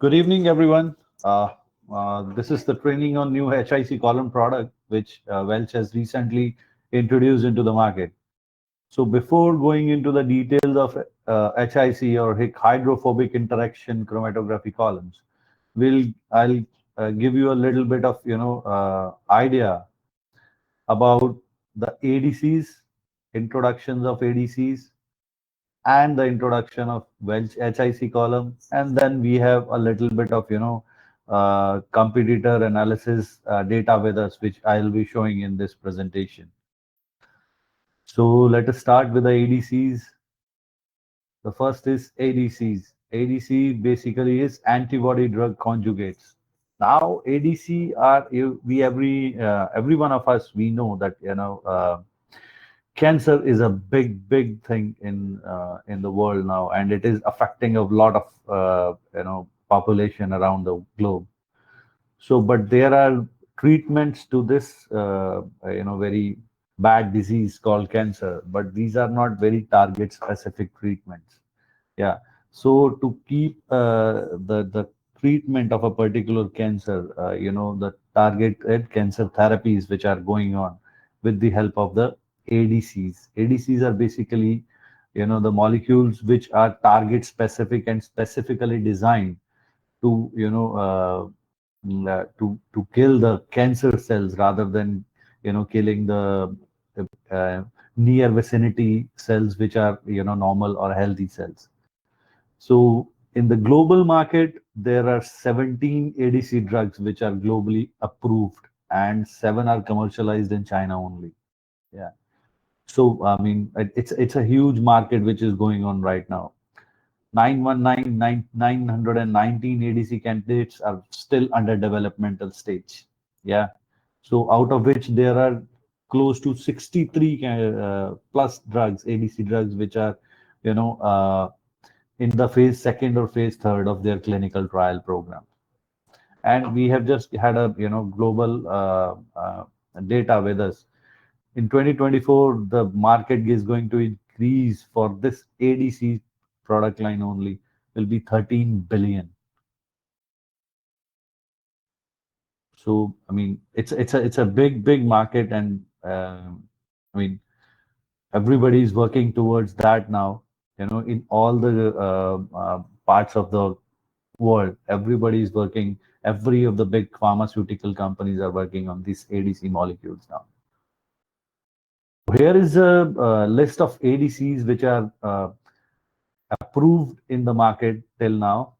Good evening, everyone. This is the training on new HIC column product, which Welch has recently introduced into the market. So before going into the details of HIC or hydrophobic interaction chromatography columns, I'll give you a little bit of idea about the ADCs, introductions of ADCs, and the introduction of Welch HIC column, and then we have a little bit of competitor analysis data with us, which I'll be showing in this presentation. So let us start with the ADCs. The first is ADCs. ADC basically is antibody drug conjugates. Now ADC are every one of us, we know that cancer is a big thing in the world now, and it is affecting a lot of population around the globe. So, but there are treatments to this very bad disease called cancer, but these are not very target specific treatments. Yeah. So to keep the treatment of a particular cancer, the targeted cancer therapies which are going on with the help of the ADCs. ADCs are basically, the molecules which are target specific and specifically designed to, to kill the cancer cells rather than, killing the uh, near vicinity cells which are, normal or healthy cells. So in the global market, there are 17 ADC drugs which are globally approved, and 7 are commercialized in China only. Yeah. So I mean, it's a huge market which is going on right now. 919 ADC candidates are still under developmental stage. Yeah. So out of which there are close to 63 plus drugs, ADC drugs, which are, in the phase second or phase third of their clinical trial program. And we have just had a, global data with us. In 2024, the market is going to increase for this ADC product line only will be 13 billion. So I mean, it's a big market, and I mean, everybody is working towards that now. In all the parts of the world, everybody is working. Every of the big pharmaceutical companies are working on these ADC molecules now. Here is a list of ADCs which are approved in the market till now.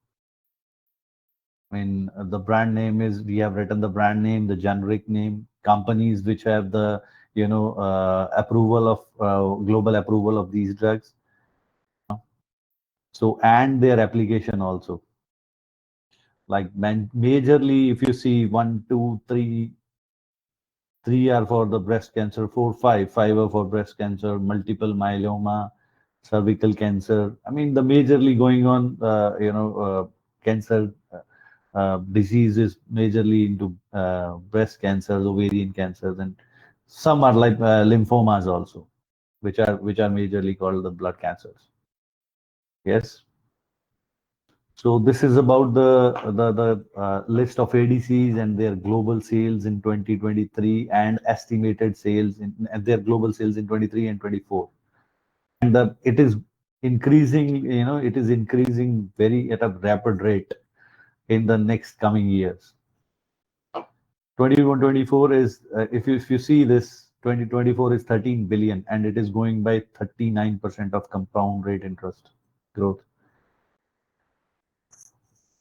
I mean, the brand name is, we have written the brand name, the generic name, companies which have the, approval of, global approval of these drugs. So, and their application also. Like majorly, if you see 1, 2, 3, 3 are for the breast cancer, 4, 5 are for breast cancer, multiple myeloma, cervical cancer. I mean, the majorly going on, cancer disease is majorly into breast cancers, ovarian cancers, and some are like lymphomas also, which are majorly called the blood cancers. Yes. So this is about the list of ADCs and their global sales in 2023 and estimated sales and their global sales in 23 and 24. And it is increasing, it is increasing very at a rapid rate in the next coming years. 21-24 is, if you see this, 2024 is 13 billion, and it is going by 39% of compound rate interest growth.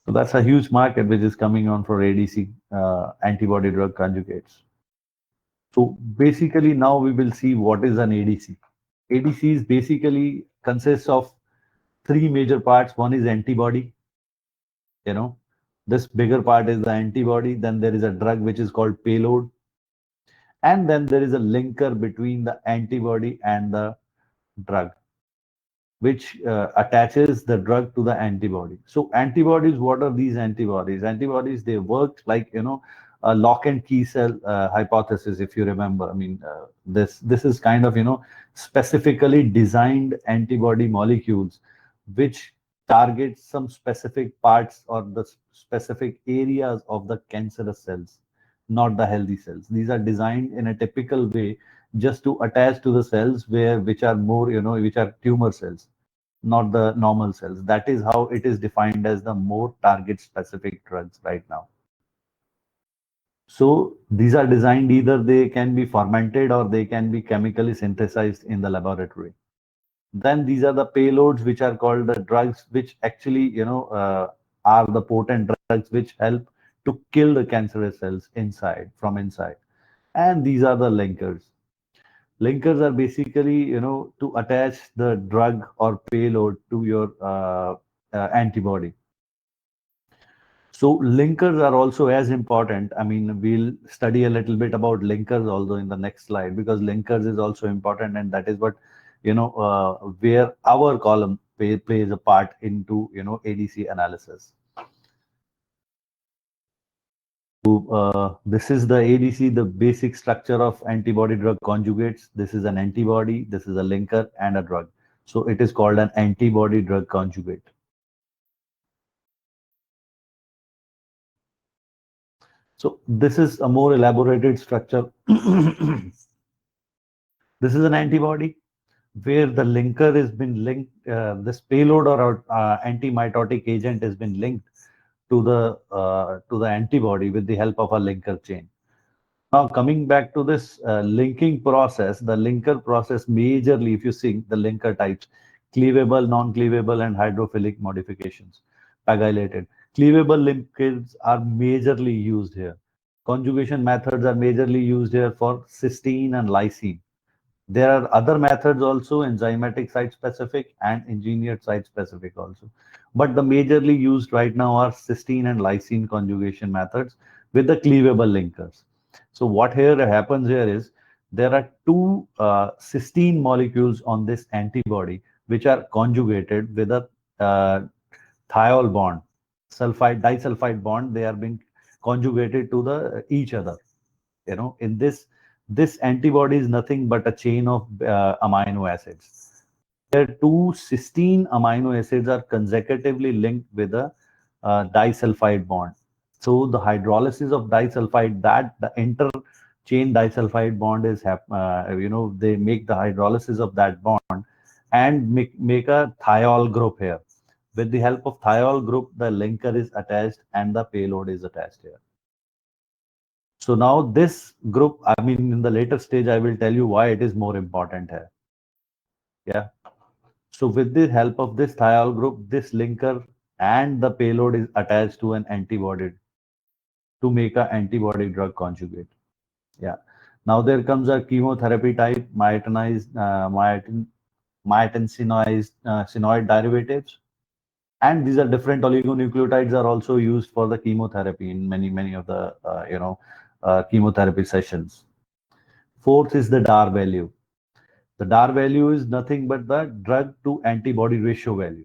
So that's a huge market which is coming on for ADC, antibody drug conjugates. So basically now we will see what is an ADC. ADCs basically consists of 3 major parts. One is antibody, this bigger part is the antibody. Then there is a drug which is called payload. And then there is a linker between the antibody and the drug, which attaches the drug to the antibody. So antibodies, what are these antibodies? Antibodies, they work like, a lock and key cell hypothesis, if you remember. I mean, this is kind of, specifically designed antibody molecules, which targets some specific parts or the specific areas of the cancerous cells, not the healthy cells. These are designed in a typical way just to attach to the cells which are more, which are tumor cells, not the normal cells. That is how it is defined as the more target specific drugs right now. So these are designed, either they can be fermented or they can be chemically synthesized in the laboratory. Then these are the payloads, which are called the drugs, which actually, are the potent drugs which help to kill the cancerous cells from inside. And these are the linkers. Linkers are basically, to attach the drug or payload to your antibody. So linkers are also as important. I mean, we'll study a little bit about linkers also in the next slide, because linkers is also important, and that is what, where our column plays a part into, ADC analysis. This is the ADC, the basic structure of antibody drug conjugates. This is an antibody, this is a linker and a drug. So it is called an antibody drug conjugate. So this is a more elaborated structure. This is an antibody where the linker has been linked, this payload or antimitotic agent has been linked to the antibody with the help of a linker chain. Now coming back to this linking process, the linker process majorly, if you see the linker types, cleavable, non-cleavable, and hydrophilic modifications, pegylated. Cleavable linkers are majorly used here. Conjugation methods are majorly used here for cysteine and lysine. There are other methods also, enzymatic site specific and engineered site specific also. But the majorly used right now are cysteine and lysine conjugation methods with the cleavable linkers. So what here happens here is there are two cysteine molecules on this antibody which are conjugated with a thiol bond, disulfide bond. They are being conjugated to the each other. In this antibody is nothing but a chain of amino acids. There two cysteine amino acids are consecutively linked with a disulfide bond. So the hydrolysis of disulfide, that the interchain disulfide bond is they make the hydrolysis of that bond and make a thiol group here. With the help of thiol group, the linker is attached and the payload is attached here. So now this group, I mean, in the later stage, I will tell you why it is more important here. Yeah. So with the help of this thiol group, this linker and the payload is attached to an antibody to make an antibody drug conjugate. Yeah. Now there comes a chemotherapy type, myotincinized cynoid derivatives. And these are different oligonucleotides are also used for the chemotherapy in many of the chemotherapy sessions. Fourth is the DAR value. The DAR value is nothing but the drug to antibody ratio value,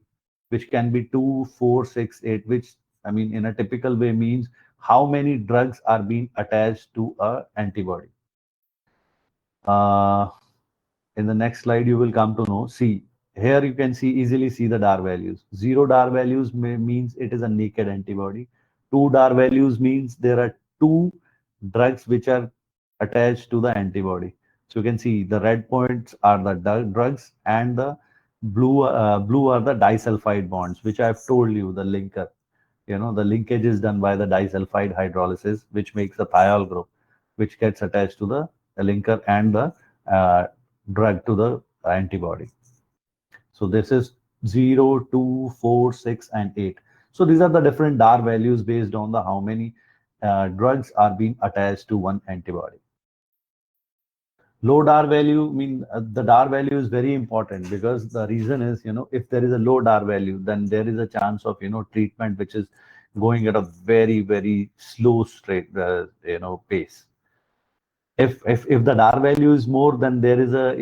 which can be 2, 4, 6, 8, which I mean in a typical way means how many drugs are being attached to a antibody. In the next slide, you will come to know. See, here you can easily see the DAR values. 0 DAR values means it is a naked antibody. 2 DAR values means there are two drugs which are attached to the antibody. So you can see the red points are the drugs and the blue are the disulfide bonds, which I have told you, the linker. The linkage is done by the disulfide hydrolysis, which makes a thiol group, which gets attached to the linker and the drug to the antibody. So this is 0, 2, 4, 6, and 8. So these are the different DAR values based on the how many drugs are being attached to one antibody. Low DAR value, the DAR value is very important, because the reason is, if there is a low DAR value, then there is a chance of, treatment which is going at a very, very slow straight, pace. If the DAR value is more, then there is a,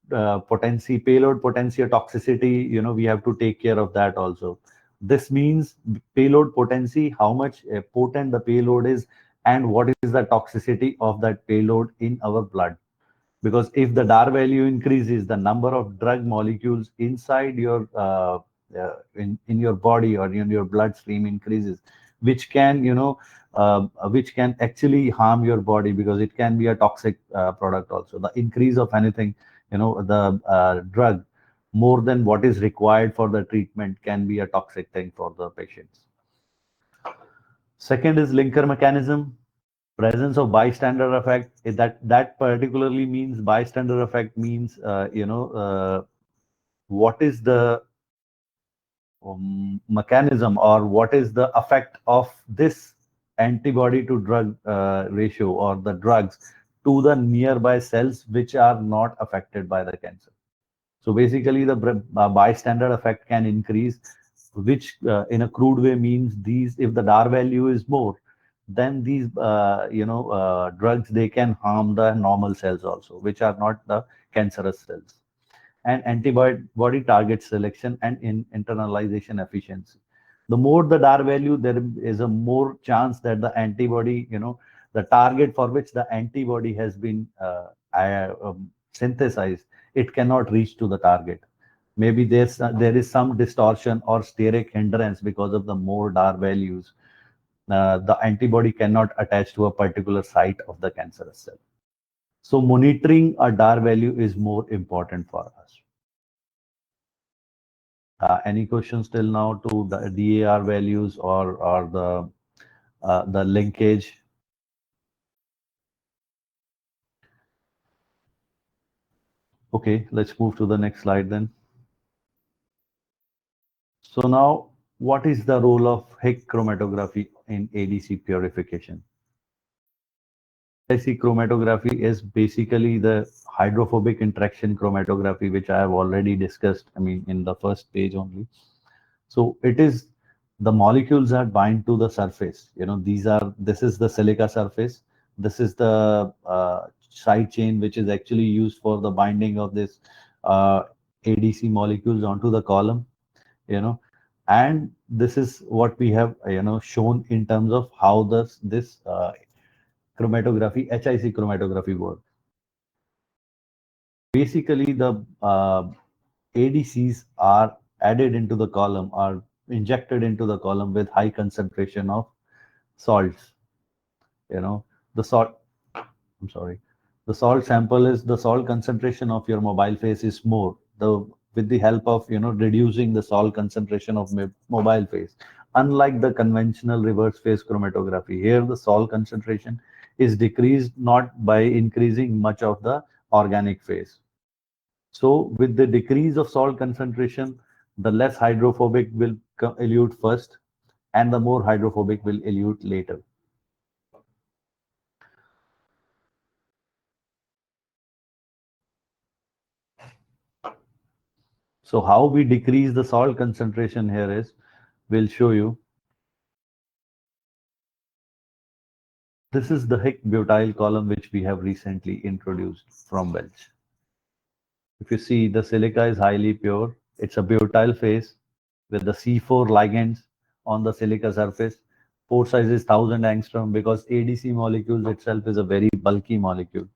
payload potency or toxicity, we have to take care of that also. This means payload potency, how much potent the payload is, and what is the toxicity of that payload in our blood. Because if the DAR value increases, the number of drug molecules inside your in your body or in your bloodstream increases, which can, which can actually harm your body because it can be a toxic product also. The increase of anything, the drug more than what is required for the treatment can be a toxic thing for the patients. Second is linker mechanism. Presence of bystander effect. That particularly means bystander effect means, what is the mechanism or what is the effect of this antibody to drug ratio or the drugs to the nearby cells which are not affected by the cancer. So basically, the bystander effect can increase, which in a crude way means these, if the DAR value is more, then these, drugs, they can harm the normal cells also, which are not the cancerous cells. And antibody target selection and internalization efficiency. The more the DAR value, there is a more chance that the antibody, the target for which the antibody has been synthesized, it cannot reach to the target. Maybe there is some distortion or steric hindrance because of the more DAR values. The antibody cannot attach to a particular site of the cancerous cell. So monitoring a DAR value is more important for us. Any questions till now to the DAR values or the linkage? Okay, let's move to the next slide then. So now, what is the role of HIC chromatography in ADC purification? ADC chromatography is basically the hydrophobic interaction chromatography, which I have already discussed, I mean, in the first page only. So it is the molecules that bind to the surface. This is the silica surface. This is the side chain, which is actually used for the binding of this ADC molecules onto the column, and this is what we have, shown in terms of how this chromatography, HIC chromatography works. Basically, the ADCs are added into the column, are injected into the column with high concentration of salts. The salt, I'm sorry, the salt sample is the salt concentration of your mobile phase is more. With the help of, reducing the salt concentration of mobile phase. Unlike the conventional reverse phase chromatography, here the salt concentration is decreased not by increasing much of the organic phase. So with the decrease of salt concentration, the less hydrophobic will elute first, and the more hydrophobic will elute later. So how we decrease the salt concentration here is, we'll show you. This is the HIC butyl column, which we have recently introduced from Welch. If you see, the silica is highly pure. It's a butyl phase with the C4 ligands on the silica surface. Pore size is 1000 angstrom because ADC molecules itself is a very bulky molecule.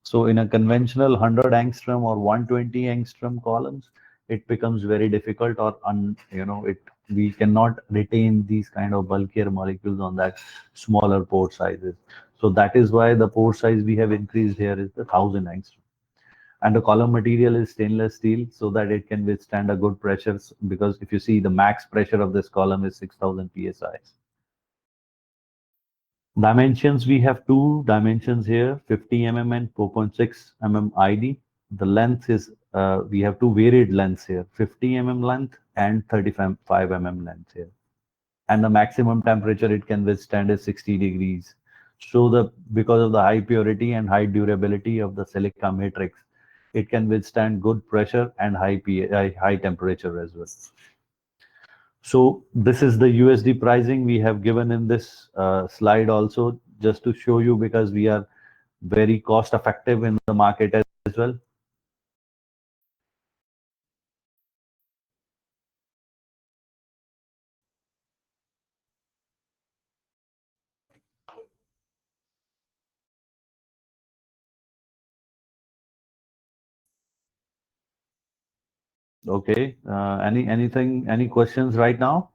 So in a conventional 100 angstrom or 120 angstrom columns, it becomes very difficult, or we cannot retain these kind of bulkier molecules on that smaller pore sizes. So that is why the pore size we have increased here is the 1000 angstrom. And the column material is stainless steel so that it can withstand a good pressure, because if you see, the max pressure of this column is 6000 psi. Dimensions, we have two dimensions here, 50 mm and 4.6 mm ID. The length is, we have two varied lengths here, 50 mm length and 35 mm length here. And the maximum temperature it can withstand is 60 degrees. So because of the high purity and high durability of the silica matrix, it can withstand good pressure and high temperature as well. So this is the USD pricing we have given in this slide also, just to show you, because we are very cost effective in the market as well. Okay. Any questions right now?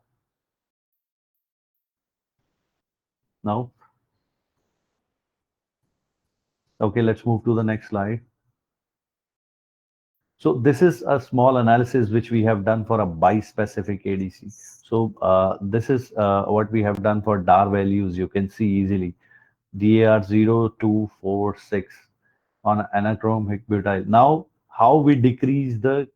No? Okay, let's move to the next slide. So this is a small analysis which we have done for a bispecific ADC. So this is what we have done for DAR values. You can see easily DAR 0, 2, 4, 6 on anachromic butyl. Now, how we decrease the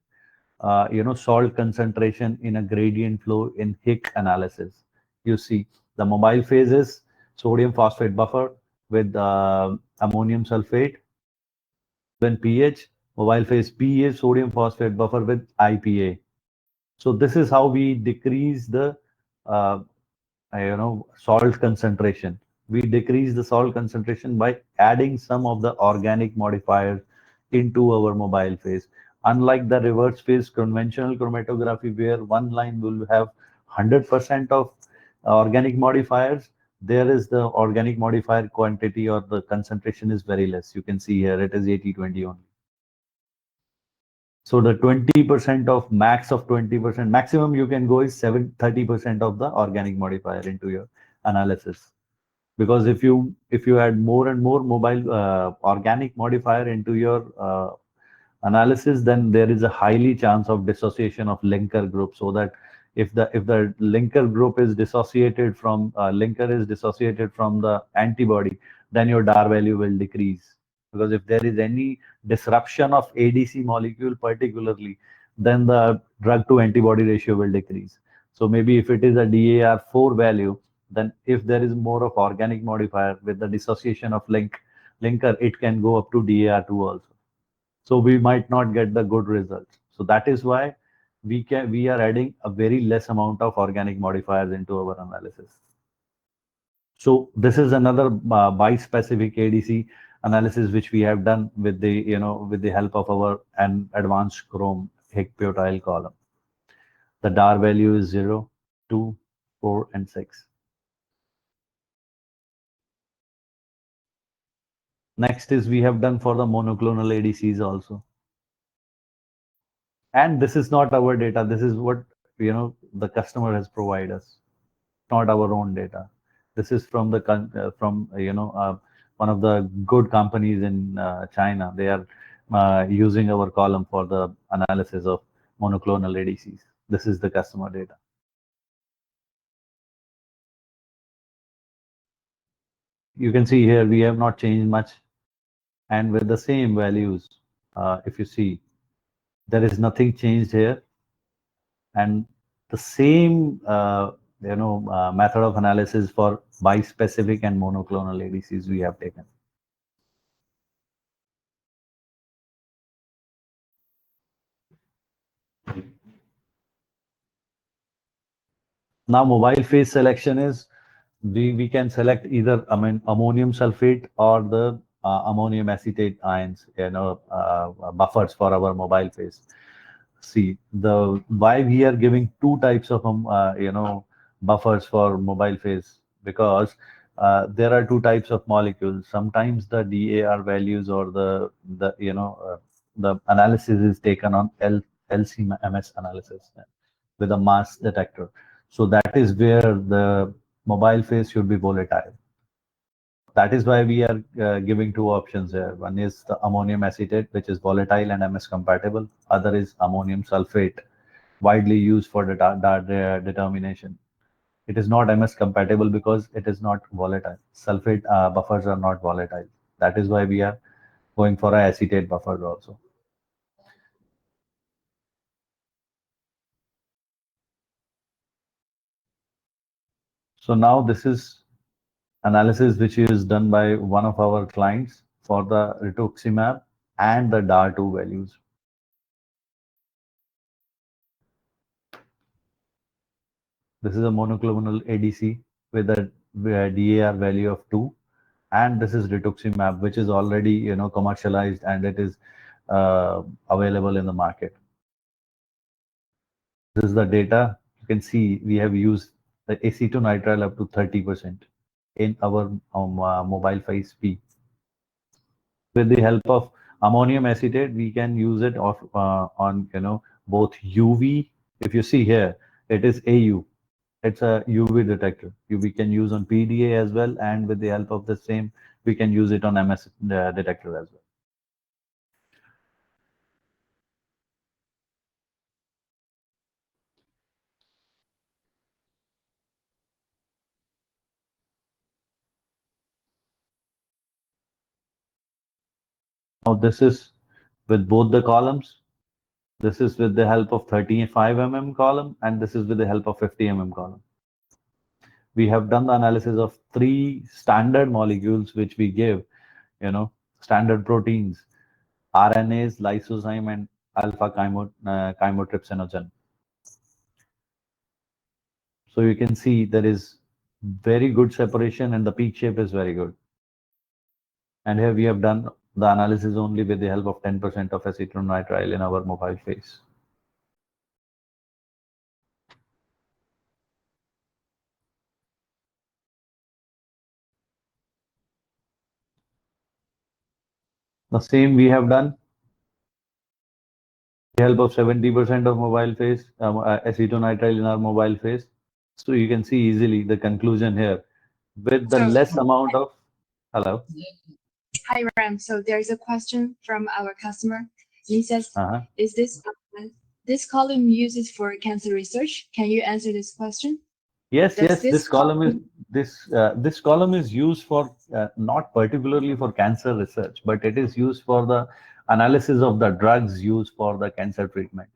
salt concentration in a gradient flow in HIC analysis? You see the mobile phase is sodium phosphate buffer with ammonium sulfate. Then pH, mobile phase P is sodium phosphate buffer with IPA. So this is how we decrease the uh, salt concentration. We decrease the salt concentration by adding some of the organic modifiers into our mobile phase. Unlike the reverse phase conventional chromatography, where one line will have 100% of organic modifiers, there is the organic modifier quantity or the concentration is very less. You can see here it is 80-20 only. So the 20% of max of 20%, maximum you can go is 30% of the organic modifier into your analysis. Because if you add more and more mobile organic modifier into your analysis, then there is a highly chance of dissociation of linker group. So that if the linker group is dissociated from linker is dissociated from the antibody, then your DAR value will decrease. Because if there is any disruption of ADC molecule particularly, then the drug to antibody ratio will decrease. So maybe if it is a DAR4 value, then if there is more of organic modifier with the dissociation of linker, it can go up to DAR2 also. So we might not get the good results. So that is why we are adding a very less amount of organic modifiers into our analysis. So this is another bispecific ADC analysis which we have done with the help of our an advanced chrome HIC butyl column. The DAR value is 0, 2, 4, and 6. Next is we have done for the monoclonal ADCs also. And this is not our data. This is what the customer has provided us, not our own data. This is from the from one of the good companies in China. They are using our column for the analysis of monoclonal ADCs. This is the customer data. You can see here we have not changed much, and with the same values, if you see, there is nothing changed here, and the same method of analysis for bispecific and monoclonal ADCs we have taken. Now mobile phase selection is we can select either ammonium sulfate or the ammonium acetate ions, buffers for our mobile phase. See the why we are giving two types of buffers for mobile phase, because there are two types of molecules. Sometimes the DAR values or the analysis is taken on LC-MS analysis with a mass detector. So that is where the mobile phase should be volatile. That is why we are giving two options here. One is the ammonium acetate, which is volatile and MS compatible. Other is ammonium sulfate, widely used for the determination. It is not MS compatible because it is not volatile. Sulfate buffers are not volatile. That is why we are going for a acetate buffers also. So now this is analysis which is done by one of our clients for the rituximab and the DAR2 values. This is a monoclonal ADC with a DAR value of 2, and this is rituximab, which is already commercialized and it is available in the market. This is the data. You can see we have used the acetonitrile up to 30% in our mobile phase P. With the help of ammonium acetate, we can use it on both UV. If you see here, it is AU. It's a UV detector. We can use on PDA as well, and with the help of the same, we can use it on MS detector as well. Now this is with both the columns. This is with the help of 35 mm column, and this is with the help of 50 mm column. We have done the analysis of three standard molecules which we give, standard proteins, RNAs, lysozyme, and alpha chymotrypsinogen. So you can see there is very good separation and the peak shape is very good. And here we have done the analysis only with the help of 10% of acetonitrile in our mobile phase. The same we have done with the help of 70% of mobile phase, acetonitrile in our mobile phase. So you can see easily the conclusion here with the less amount of, hello. Hi, Ram. So there's a question from our customer. He says, is this column uses for cancer research? Can you answer this question? Yes, this column is used for not particularly for cancer research, but it is used for the analysis of the drugs used for the cancer treatment.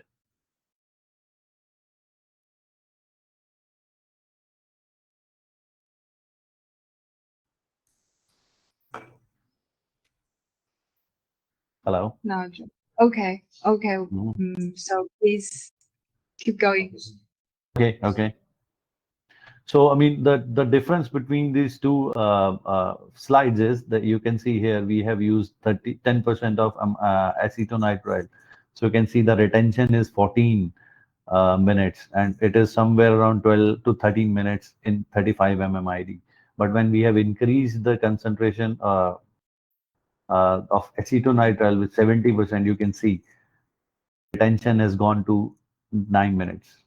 Hello. No. Okay. So please keep going. Okay. So, I mean, the difference between these two slides is that you can see here we have used 10% of acetonitrile. So you can see the retention is 14 minutes, and it is somewhere around 12 to 13 minutes in 35 mmID. But when we have increased the concentration of acetonitrile with 70%, you can see retention has gone to 9 minutes.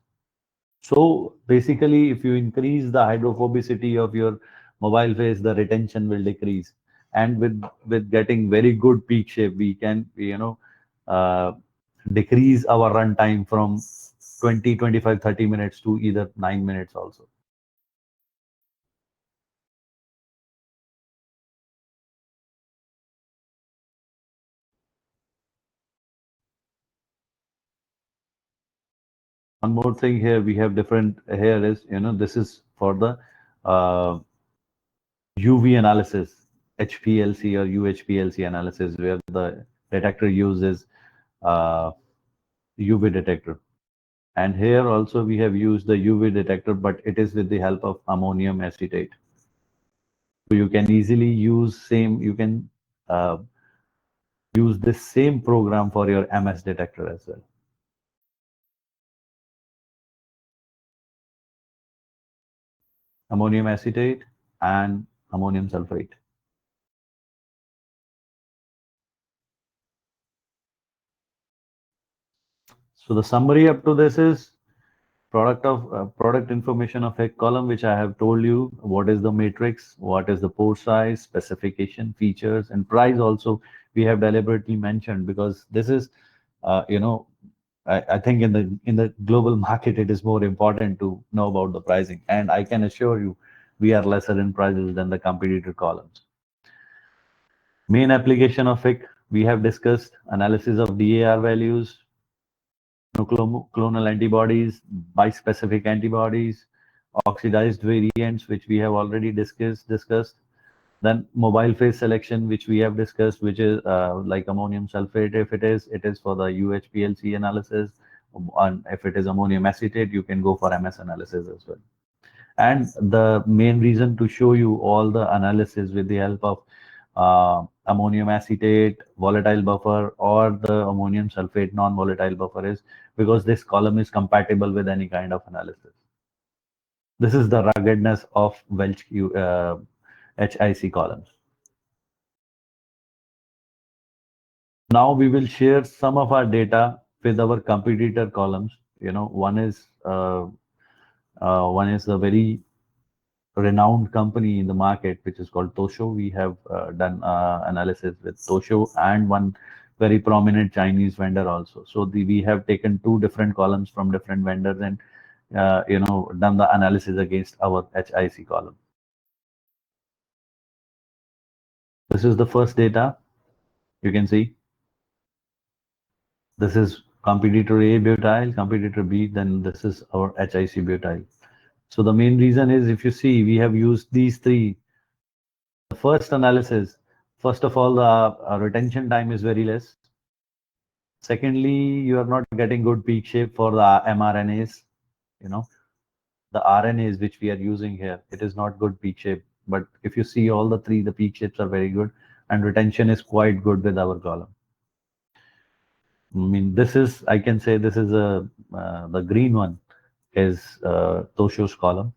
So basically, if you increase the hydrophobicity of your mobile phase, the retention will decrease. And with getting very good peak shape, we can decrease our runtime from 20, 25, 30 minutes to either 9 minutes also. One more thing here, we have different here is, this is for the UV analysis, HPLC or UHPLC analysis, where the detector uses UV detector. And here also we have used the UV detector, but it is with the help of ammonium acetate. So you can easily use use this same program for your MS detector as well. Ammonium acetate and ammonium sulfate. So the summary up to this is product information of HIC column, which I have told you what is the matrix, what is the pore size, specification, features, and price also we have deliberately mentioned, because this is, I think in the global market, it is more important to know about the pricing. And I can assure you, we are lesser in prices than the competitor columns. Main application of HIC, we have discussed analysis of DAR values, monoclonal antibodies, bispecific antibodies, oxidized variants, which we have already discussed. Then mobile phase selection, which we have discussed, which is like ammonium sulfate. If it is for the UHPLC analysis. And if it is ammonium acetate, you can go for MS analysis as well. And the main reason to show you all the analysis with the help of ammonium acetate, volatile buffer, or the ammonium sulfate non-volatile buffer is because this column is compatible with any kind of analysis. This is the ruggedness of Welch HIC columns. Now we will share some of our data with our competitor columns. One is the very renowned company in the market, which is called Tosho. We have done analysis with Tosho and one very prominent Chinese vendor also. So we have taken two different columns from different vendors and done the analysis against our HIC column. This is the first data. You can see this is competitor A butyl, competitor B, then this is our HIC butyl. So the main reason is, if you see, we have used these three. The first analysis, first of all, the retention time is very less. Secondly, you are not getting good peak shape for the mRNAs. The RNAs which we are using here, it is not good peak shape. But if you see all the three, the peak shapes are very good and retention is quite good with our column. I mean, I can say this is the green one is Tosho's column.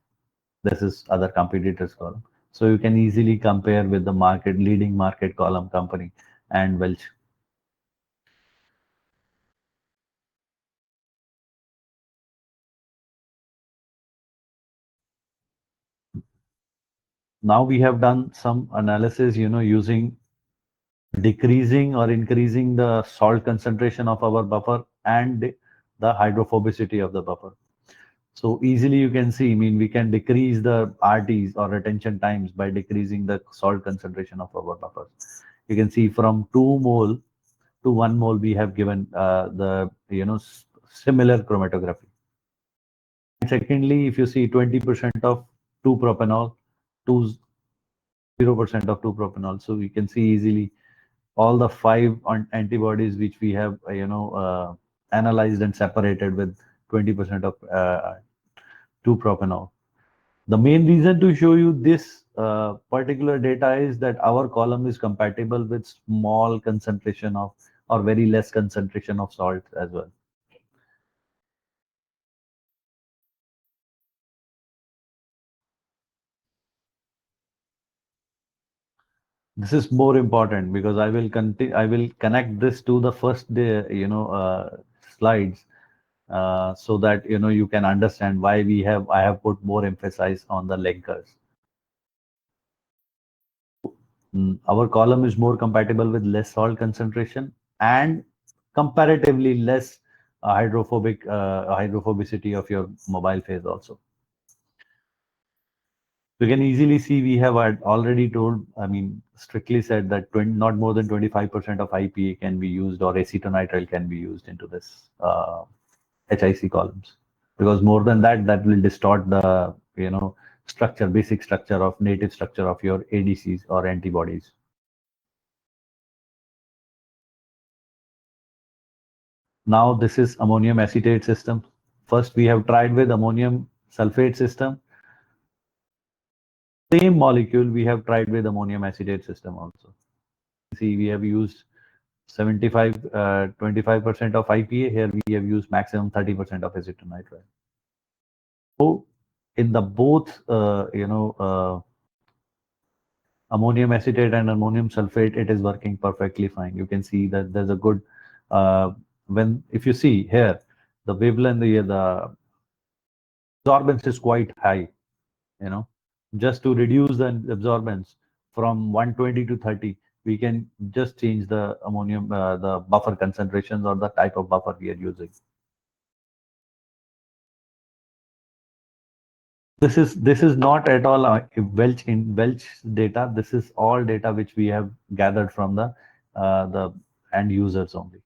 This is other competitors' column. So you can easily compare with the leading market column company and Welch. Now we have done some analysis, using decreasing or increasing the salt concentration of our buffer and the hydrophobicity of the buffer. So easily you can see, I mean, we can decrease the RTs or retention times by decreasing the salt concentration of our buffers. You can see from 2 mole to 1 mole, we have given the, similar chromatography. And secondly, if you see 20% of 2-propanol to 0% of 2-propanol, so we can see easily all the 5 antibodies which we have, analyzed and separated with 20% of 2-propanol. The main reason to show you this particular data is that our column is compatible with small concentration of or very less concentration of salt as well. This is more important because I will connect this to the first day, slides, so that you can understand why I have put more emphasis on the linkers. Our column is more compatible with less salt concentration and comparatively less hydrophobicity of your mobile phase also. You can easily see we have already told, I mean, strictly said that not more than 25% of IPA can be used or acetonitrile can be used into this HIC columns. Because more than that will distort the, basic structure of native structure of your ADCs or antibodies. Now this is ammonium acetate system. First, we have tried with ammonium sulfate system. Same molecule we have tried with ammonium acetate system also. See, we have used 25% of IPA. Here we have used maximum 30% of acetonitrile. So in the both, ammonium acetate and ammonium sulfate, it is working perfectly fine. You can see that there's a good, if you see here, the wavelength, the absorbance is quite high, just to reduce the absorbance from 120 to 30, we can just change the ammonium, the buffer concentrations or the type of buffer we are using. This is not at all Welch data. This is all data which we have gathered from the end users only.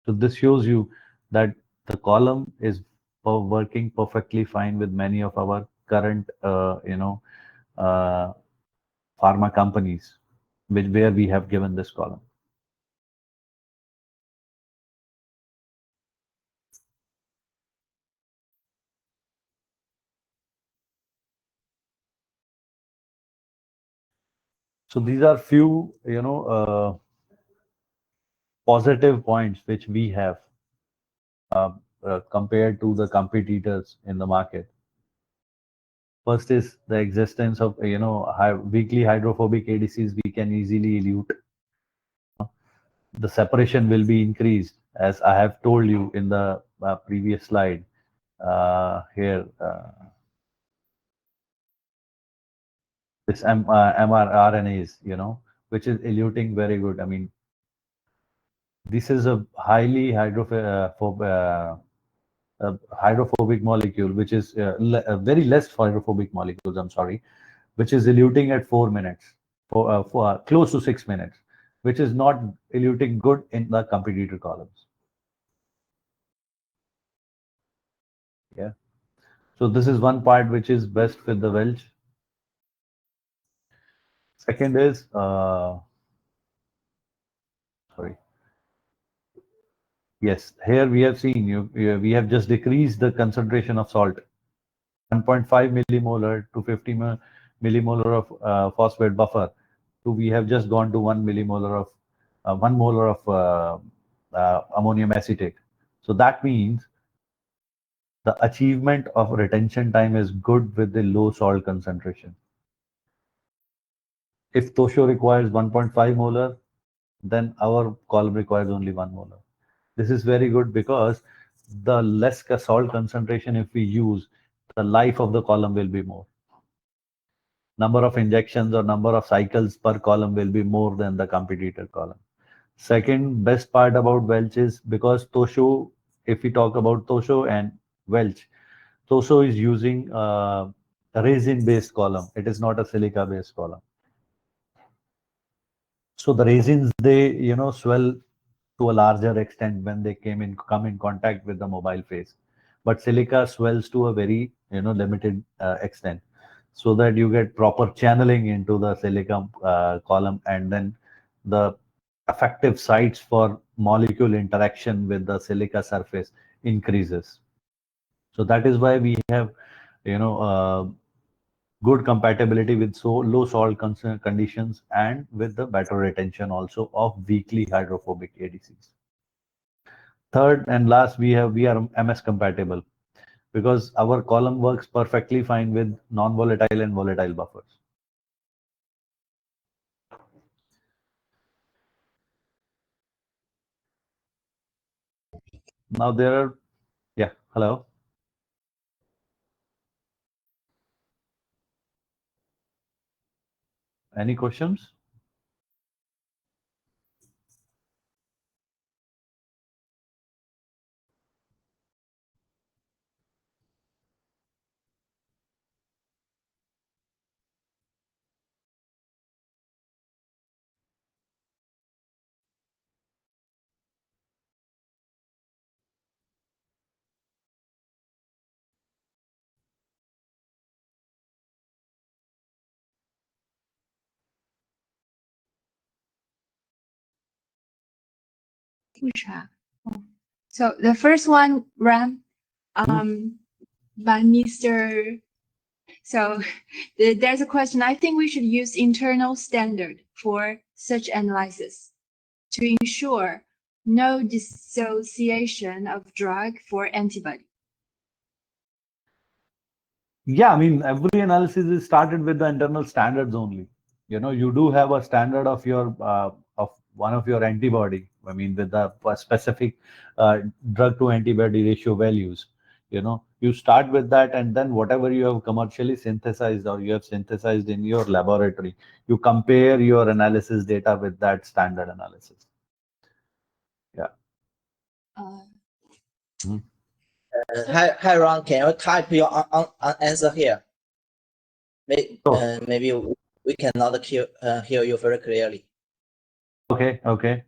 So this shows you that the column is working perfectly fine with many of our current, pharma companies, where we have given this column. So these are few, positive points which we have compared to the competitors in the market. First is the existence of, weakly hydrophobic ADCs we can easily elute. The separation will be increased as I have told you in the previous slide here, this mRNAs, which is eluting very good. I mean, this is a highly hydrophobic molecule, which is very less hydrophobic molecules, I'm sorry, which is eluting at 4 minutes, for close to 6 minutes, which is not eluting good in the competitor columns. Yeah. So this is one part which is best with the Welch. Second is, sorry. Yes, here we have seen we have just decreased the concentration of salt, 1.5 millimolar to 50 millimolar of phosphate buffer. To we have just gone to 1 millimolar of 1 molar of ammonium acetate. So that means the achievement of retention time is good with the low salt concentration. If Tosho requires 1.5 molar, then our column requires only 1 molar. This is very good because the less salt concentration if we use, the life of the column will be more. Number of injections or number of cycles per column will be more than the competitor column. Second best part about Welch is because Tosho, if we talk about Tosho and Welch, Tosho is using a resin-based column. It is not a silica-based column. So the resins, they swell to a larger extent when they come in contact with the mobile phase, but silica swells to a very limited extent, so that you get proper channeling into the silica column, and then the effective sites for molecule interaction with the silica surface increases. So that is why we have you know uh, good compatibility with so low salt conditions, and with the better retention also of weakly hydrophobic ADCs. Third and last, we are MS compatible because our column works perfectly fine with non-volatile and volatile buffers. Now there are, yeah, hello. Any questions? So the first one ran by Mr. So there's a question. I think we should use internal standard for such analysis to ensure no dissociation of drug for antibody. Yeah, I mean, every analysis is started with the internal standards only. You do have a standard of your of one of your antibody. I mean, with the specific drug to antibody ratio values. You start with that, and then whatever you have commercially synthesized or you have synthesized in your laboratory, you compare your analysis data with that standard analysis. Yeah. Hi, Ron. Can you type your answer here? Maybe we cannot hear you very clearly. Okay. Okay.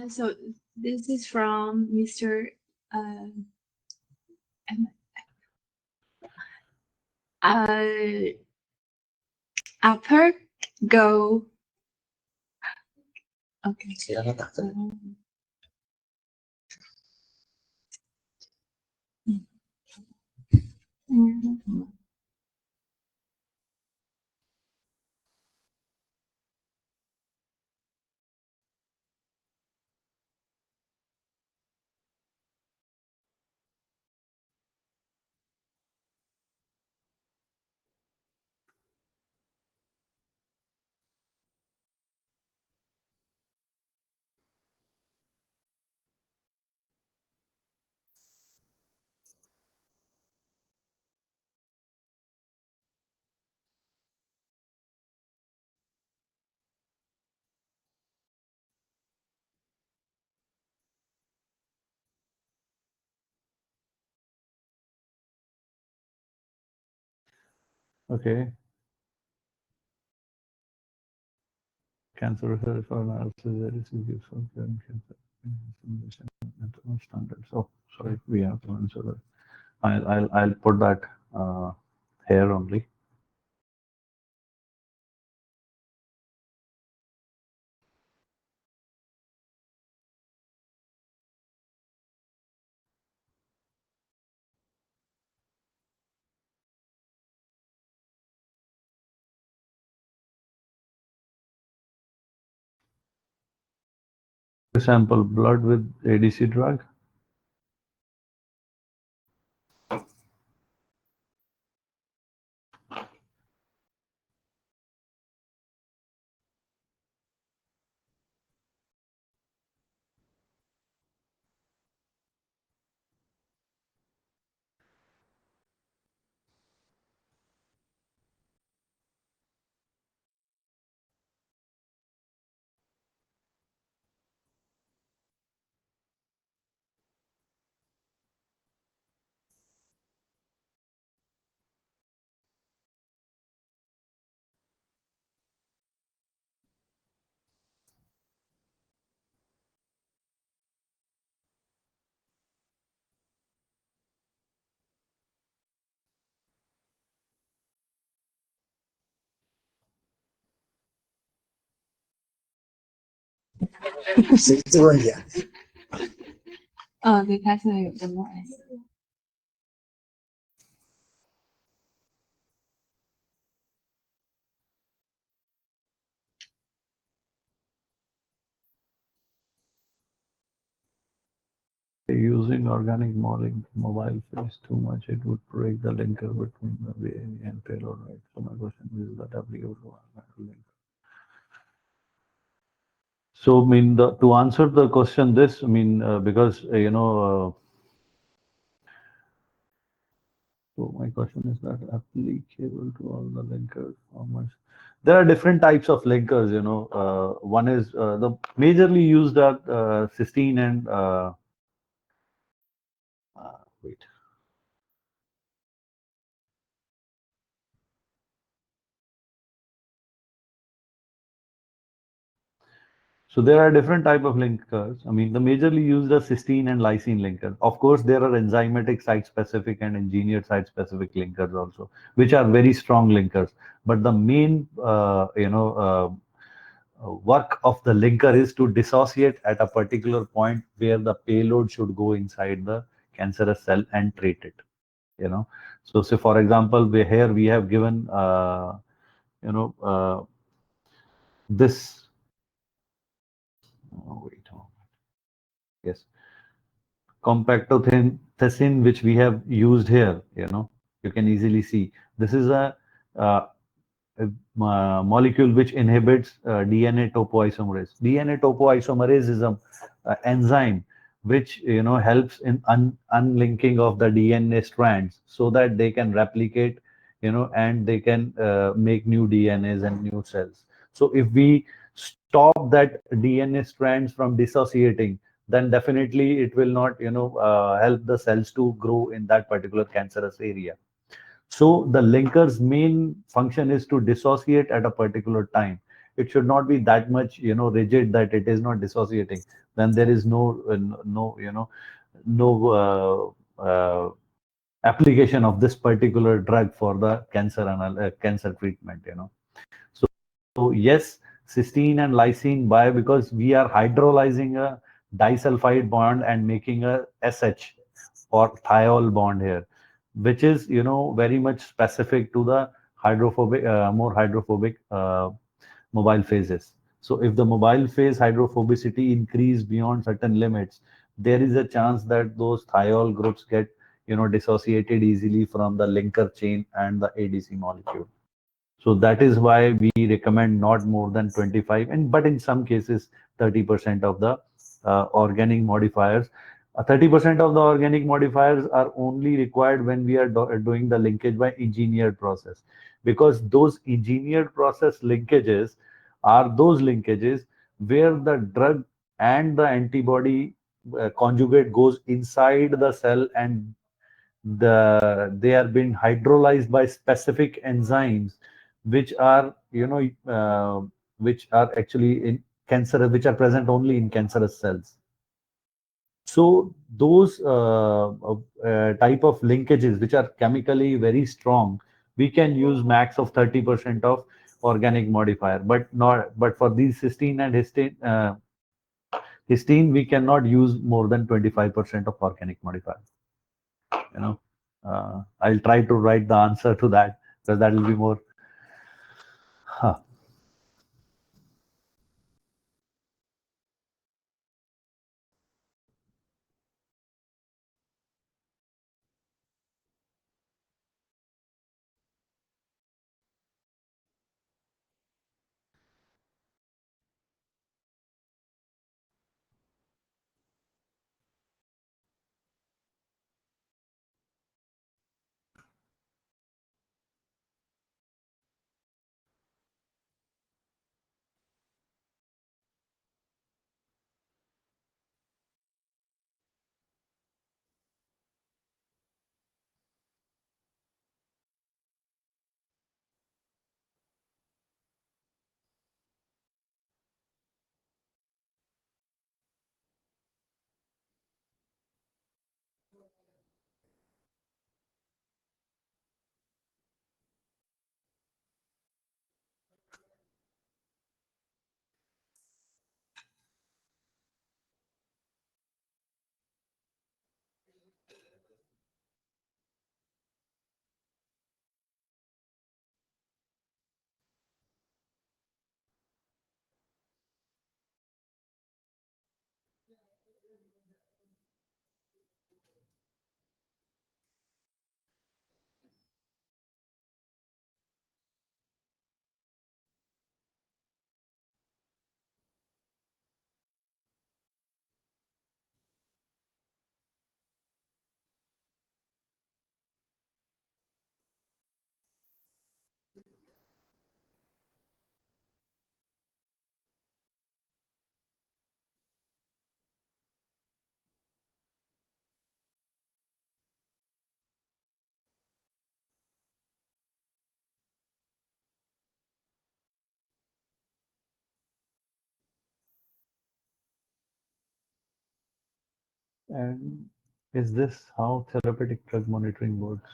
So this is from Mr. Upper go. Okay. Okay. Cancer research for analysis, ADC gives for current cancer simulation and standards. Oh, sorry, we have to answer that. I'll put that here only. Sample blood with ADC drug.谁这问题啊？对，他现在有跟我来。Using organic mobile phase too much, it would break the linker between the VAV and payload, right? So my question is that applicable to organic linker? So, I mean, to answer the question, this, I mean, because, so my question is that applicable to all the linkers, how much? There are different types of linkers, one is the majorly used are cysteine and, wait. So there are different type of linkers. I mean, the majorly used are cysteine and lysine linkers. Of course, there are enzymatic site-specific and engineered site-specific linkers also, which are very strong linkers. But the main, work of the linker is to dissociate at a particular point where the payload should go inside the cancerous cell and treat it. So say for example, here we have given, this. Oh, wait. Yes. Compactothin, which we have used here, you can easily see this is uh, a molecule which inhibits DNA topoisomerase. DNA topoisomerase is a enzyme which helps in unlinking of the DNA strands so that they can replicate, and they can make new DNAs and new cells. So if we stop that DNA strands from dissociating, then definitely it will not help the cells to grow in that particular cancerous area. So the linker's main function is to dissociate at a particular time. It should not be that much, rigid that it is not dissociating. Then there is no application of this particular drug for the cancer treatment. So yes, cysteine and lysine, why? Because we are hydrolyzing a disulfide bond and making a SH or thiol bond here, which is very much specific to the hydrophobic, more hydrophobic mobile phases. So if the mobile phase hydrophobicity increase beyond certain limits, there is a chance that those thiol groups get dissociated easily from the linker chain and the ADC molecule. So that is why we recommend not more than 25, and but in some cases 30% of the organic modifiers. 30% of the organic modifiers are only required when we are doing the linkage by engineered process, because those engineered process linkages are those linkages where the drug and the antibody conjugate goes inside the cell and they are being hydrolyzed by specific enzymes, which are which are actually in cancer, which are present only in cancerous cells. So those type of linkages, which are chemically very strong, we can use max of 30% of organic modifier, but for these cysteine and histine, we cannot use more than 25% of organic modifier. You know, I'll try to write the answer to that, because that will be more. Huh. And is this how therapeutic drug monitoring works?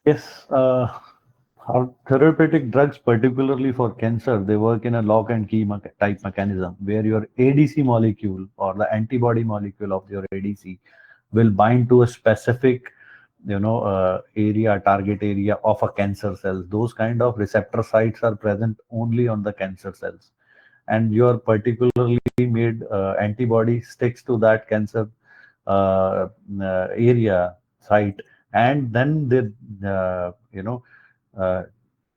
Yes, our therapeutic drugs, particularly for cancer, they work in a lock and key type mechanism, where your ADC molecule or the antibody molecule of your ADC will bind to a specific, area, target area of a cancer cell. Those kind of receptor sites are present only on the cancer cells, and your particularly made antibody sticks to that cancer area site, and then they uh,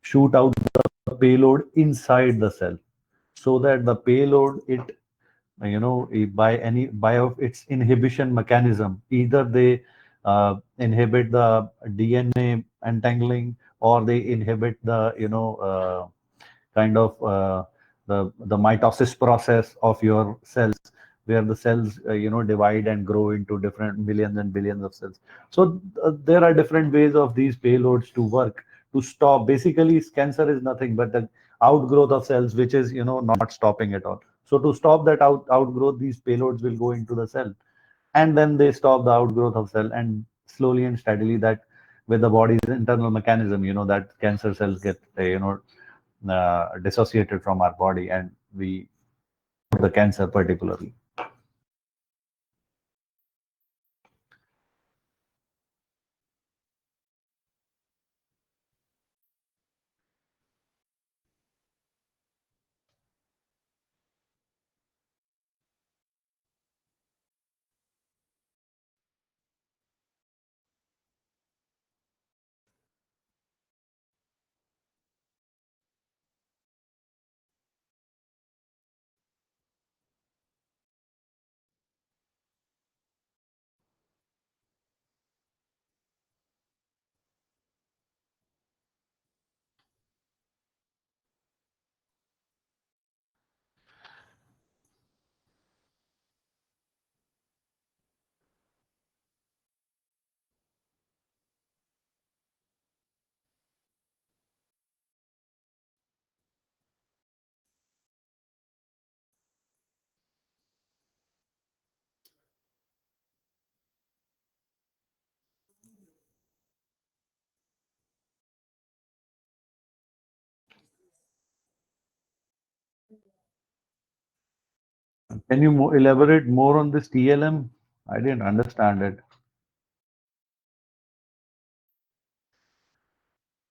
shoot out the payload inside the cell, so that the payload, it by of its inhibition mechanism, either they inhibit the DNA entangling, or they inhibit the kind of the mitosis process of your cells, where the cells divide and grow into different millions and billions of cells. So there are different ways of these payloads to work to stop. Basically, cancer is nothing but the outgrowth of cells, which is not stopping at all. So to stop that outgrowth, these payloads will go into the cell, and then they stop the outgrowth of cell, and slowly and steadily, that with the body's internal mechanism, that cancer cells get dissociated from our body, and we the cancer particularly. Can you elaborate more on this TLM? I didn't understand it.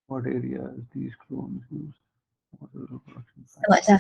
What areas these clones use? What is the production Sao gọi sao?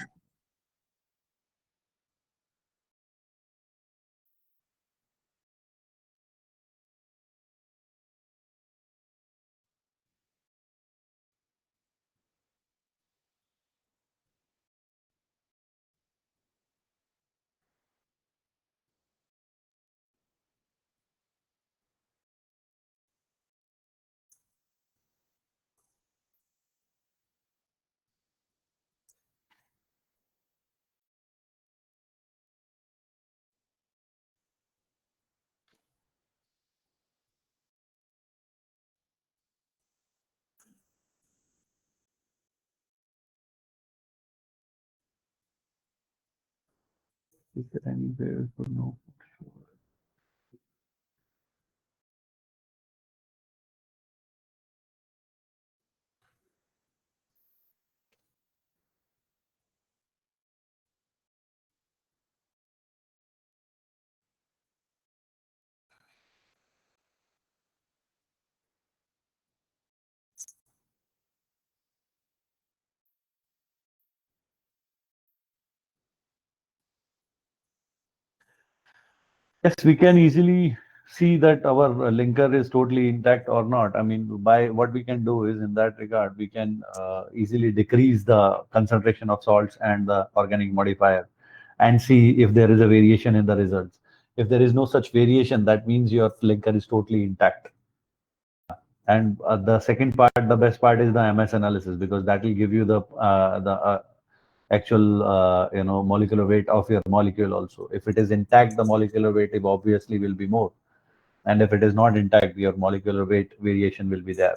Is there anywhere for no? Yes, we can easily see that our linker is totally intact or not. I mean, by what we can do is in that regard, we can easily decrease the concentration of salts and the organic modifier and see if there is a variation in the results. If there is no such variation, that means your linker is totally intact. And the second part, the best part is the MS analysis, because that will give you the actual molecular weight of your molecule also. If it is intact, the molecular weight obviously will be more, and if it is not intact, your molecular weight variation will be there.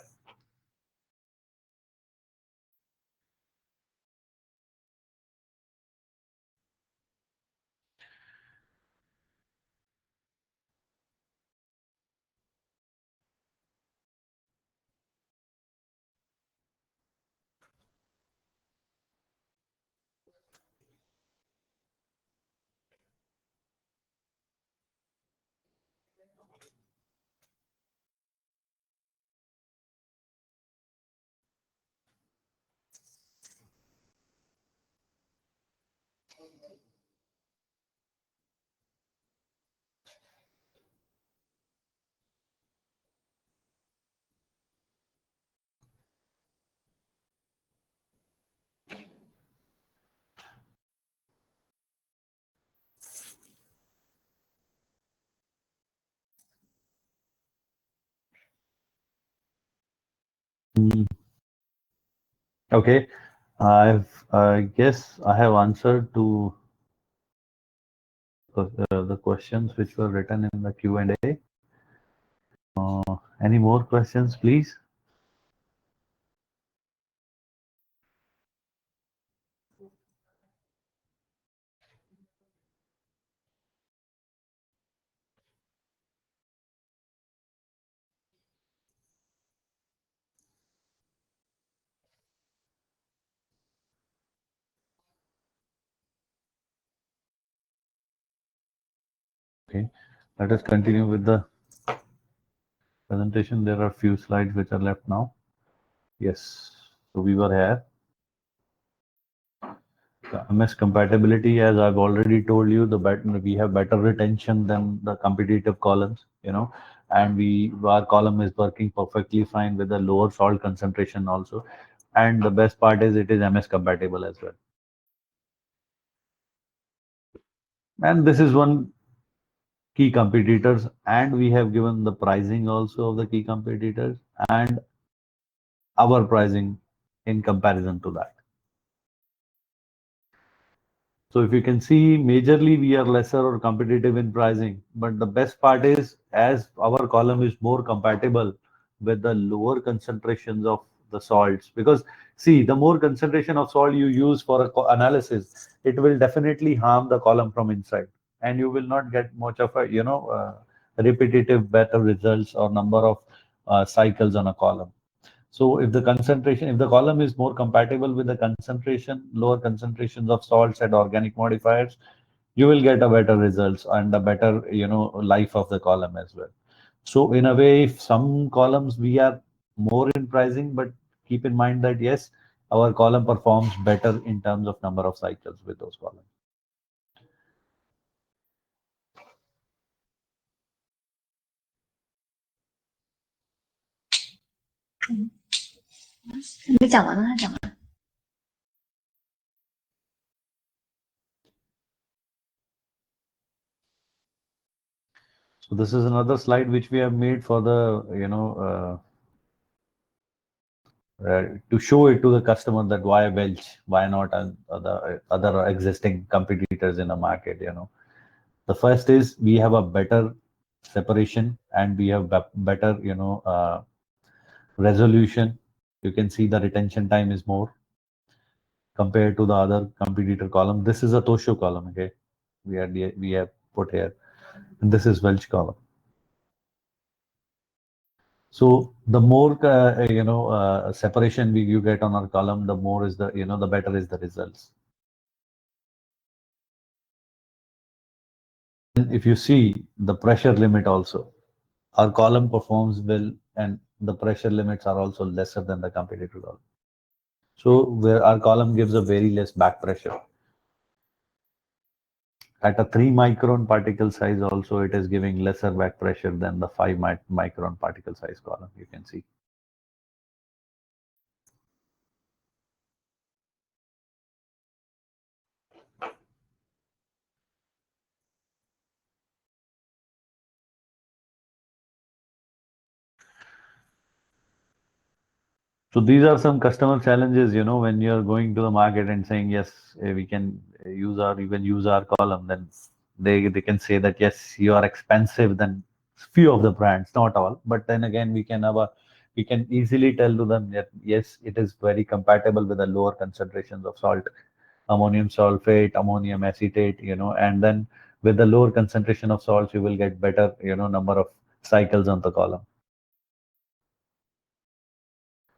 Okay, I guess I have answered to the questions which were written in the Q&A. Any more questions, please? Okay, let us continue with the presentation. There are a few slides which are left now. Yes, so we were here. The MS compatibility, as I've already told you, we have better retention than the competitive columns, and our column is working perfectly fine with a lower salt concentration also. And the best part is it is MS compatible as well. And this is one key competitors, and we have given the pricing also of the key competitors and our pricing in comparison to that. So if you can see, majorly we are lesser or competitive in pricing, but the best part is as our column is more compatible with the lower concentrations of the salts, because see, the more concentration of salt you use for analysis, it will definitely harm the column from inside, and you will not get much of a repetitive better results or number of cycles on a column. So if the column is more compatible with the lower concentrations of salts and organic modifiers, you will get a better results and a better, life of the column as well. So in a way, if some columns we are more in pricing, but keep in mind that yes, our column performs better in terms of number of cycles with those columns. So this is another slide which we have made for the, to show it to the customer that why Welch, why not other existing competitors in the market. The first is we have a better separation and we have better, resolution. You can see the retention time is more compared to the other competitor column. This is a Tosho column. Okay, we have put here, and this is Welch column. So the more separation you get on our column, the more is the the better is the results. And if you see the pressure limit also, our column performs well, and the pressure limits are also lesser than the competitor column. So where our column gives a very less back pressure. At a 3 micron particle size also, it is giving lesser back pressure than the 5 micron particle size column, you can see. So these are some customer challenges, when you're going to the market and saying, yes, we can use our column, then they can say that, yes, you are expensive than few of the brands, not all. But then again, we can easily tell to them that, yes, it is very compatible with the lower concentrations of salt, ammonium sulfate, ammonium acetate, and then with the lower concentration of salts, you will get better, number of cycles on the column.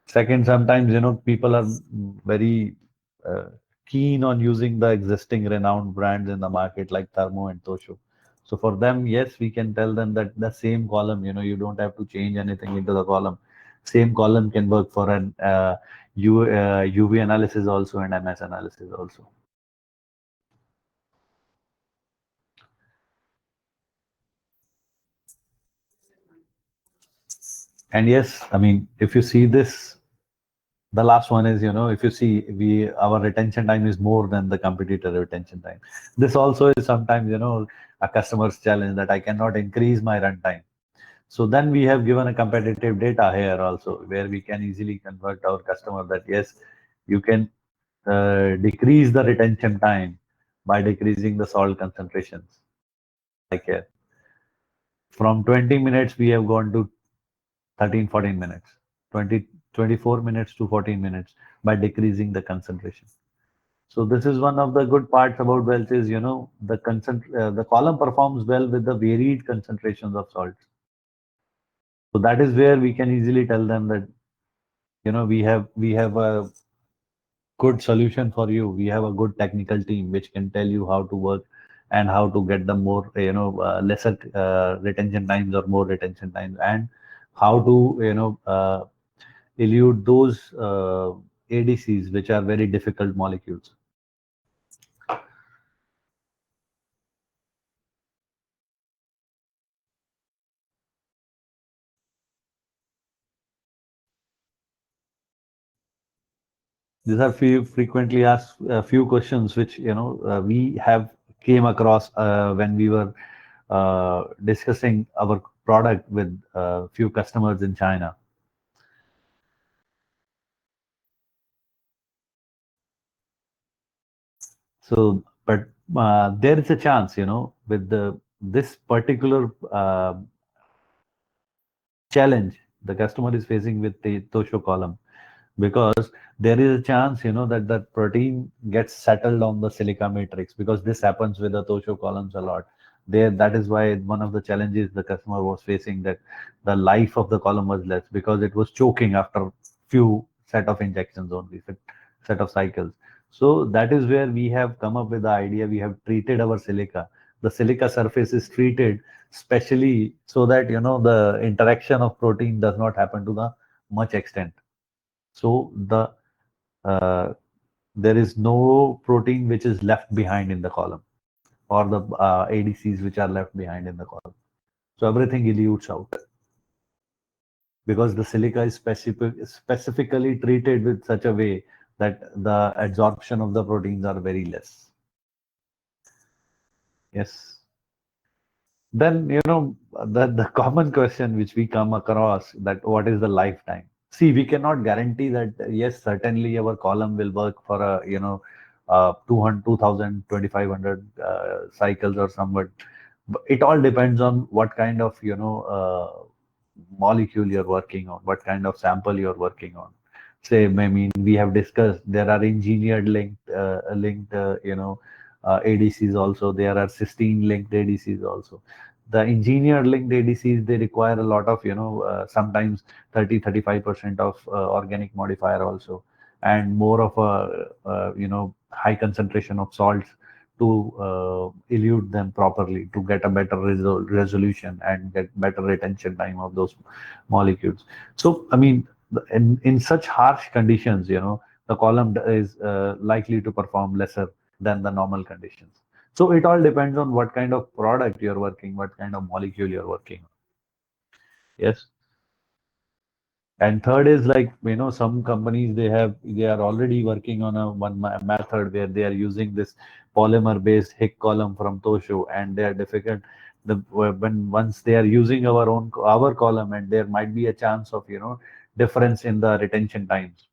Second, sometimes, people are very keen on using the existing renowned brands in the market like Thermo and Tosho. So for them, yes, we can tell them that the same column, you don't have to change anything into the column. Same column can work for an UV analysis also and MS analysis also. And yes, I mean, if you see this, the last one is, if you see our retention time is more than the competitor retention time. This also is sometimes, a customer's challenge that I cannot increase my runtime. So then we have given a competitive data here also, where we can easily convert our customer that, yes, you can decrease the retention time by decreasing the salt concentrations. Like here, from 20 minutes, we have gone to 13, 14 minutes, 24 minutes to 14 minutes by decreasing the concentration. So this is one of the good parts about Welch is, the column performs well with the varied concentrations of salts. So that is where we can easily tell them that, we have a good solution for you. We have a good technical team which can tell you how to work and how to get the more, lesser retention times or more retention times, and how to, elude those ADCs which are very difficult molecules. These are few frequently asked few questions which we have came across when we were discussing our product with few customers in China. So, but there is a chance, with this particular challenge the customer is facing with the Tosho column, because there is a chance, that the protein gets settled on the silica matrix, because this happens with the Tosho columns a lot. That is why one of the challenges the customer was facing, that the life of the column was less because it was choking after few set of injections only, set of cycles. So that is where we have come up with the idea. We have treated our silica. The silica surface is treated specially so that the interaction of protein does not happen to the much extent. So uh, there is no protein which is left behind in the column, or the ADCs which are left behind in the column. So everything elutes out because the silica is specifically treated with such a way that the absorption of the proteins are very less. Yes. Then, the common question which we come across, that what is the lifetime? See, we cannot guarantee that, yes, certainly our column will work for 200, 2000, 2500 cycles or somewhat. But it all depends on what kind of, molecule you're working on, what kind of sample you're working on. Say, I mean, we have discussed there are engineered linked ADCs also. There are cysteine linked ADCs also. The engineered linked ADCs, they require a lot of, sometimes 30-35% of organic modifier also, and more of a, high concentration of salts to elute them properly to get a better resolution and get better retention time of those molecules. So, I mean, in such harsh conditions, the column is likely to perform lesser than the normal conditions. So it all depends on what kind of product you're working, what kind of molecule you're working on. Yes. And third is like, some companies, they are already working on a method where they are using this polymer based HIC column from Tosho, and they are difficult. When once they are using our column, and there might be a chance of, difference in the retention times.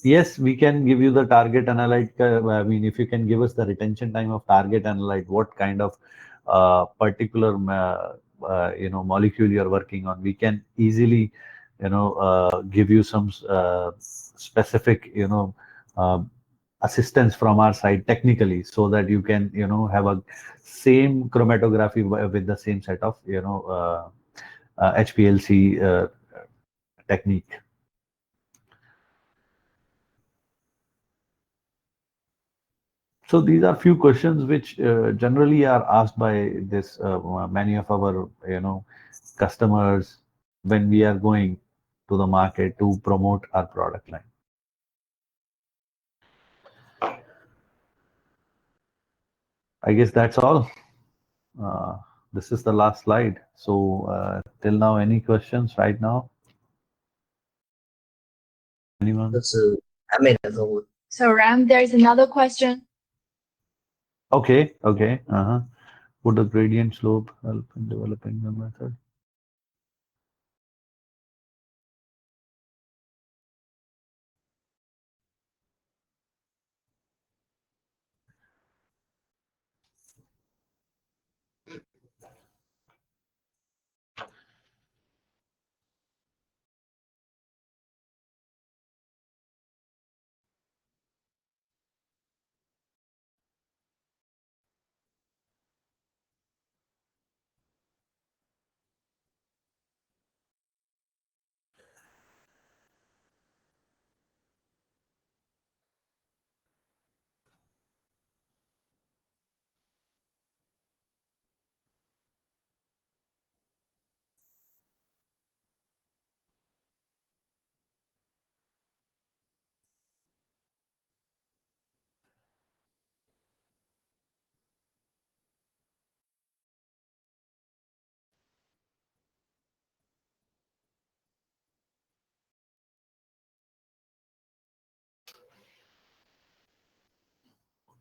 Yes, we can give you the target analyte. I mean, if you can give us the retention time of target analyte, what kind of particular molecule you're working on, we can easily give you some specific uh, assistance from our side technically, so that you can have a same chromatography with the same set of HPLC technique. So these are few questions which generally are asked by this many of our customers when we are going to the market to promote our product line. I guess that's all. Uh, this is the last slide. So till now, any questions right now? Anyone? 这是还没能够 So Ram, there's another question. Okay. Okay. Would the gradient slope help in developing the method?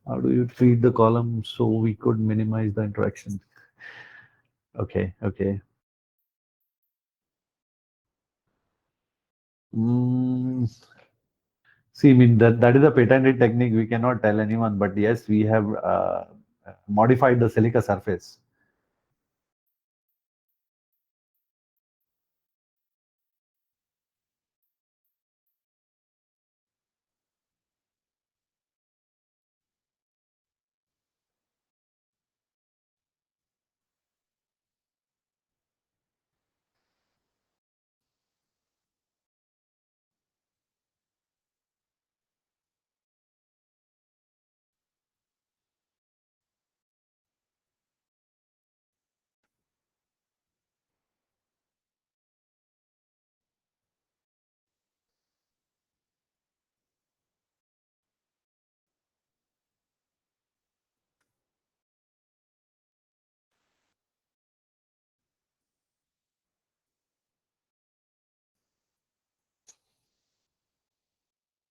How do you treat the column so we could minimize the interaction? Okay. Okay. See, I mean, that is a patented technique. We cannot tell anyone, but yes, we have modified the silica surface.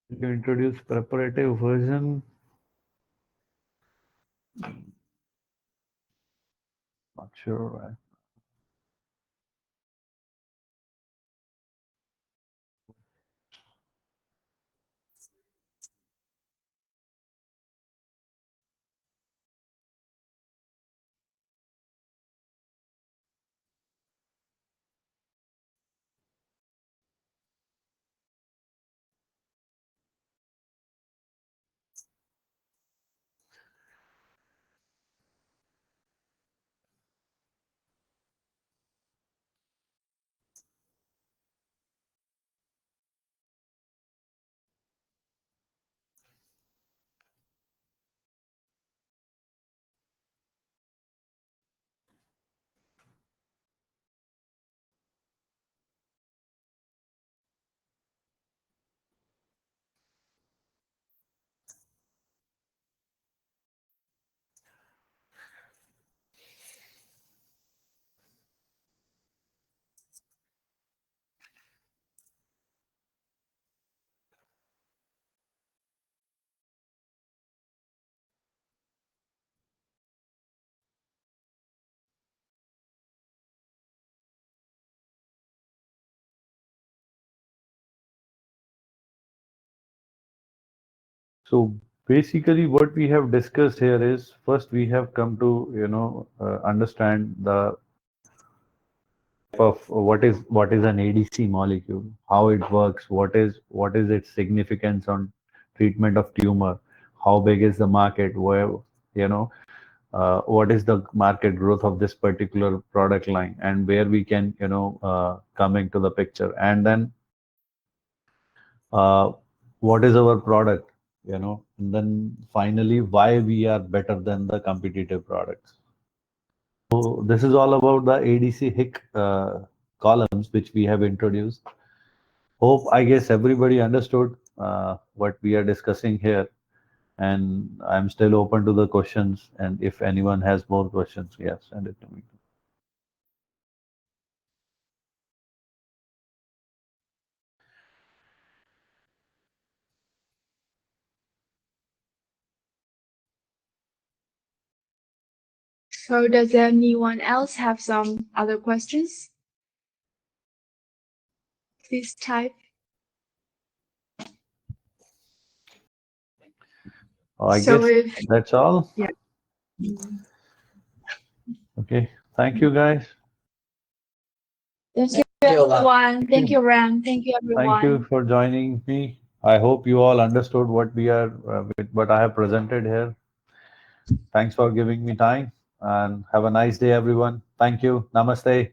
You introduce preparative version. Not sure. So basically, what we have discussed here is first we have come to understand the of what is an ADC molecule, how it works, what is its significance on treatment of tumor, how big is the market, where you know what is the market growth of this particular product line, and where we can come into the picture, and then uh, what is our product, and then finally why we are better than the competitive products. So this is all about the ADC HIC columns which we have introduced. Hope I guess everybody understood what we are discussing here, and I'm still open to the questions. And if anyone has more questions, yes, send it to me. So does anyone else have some other questions? Please type. I So guess if that's all. yeah. Okay. Thank you, guys. Thank you, you, Ram. everyone. Thank you, Ram. Thank you, Thank you everyone. for joining me. I hope you all understood what we are, what I have presented here. Thanks for giving me time, and have a nice day, everyone. Thank you. Namaste.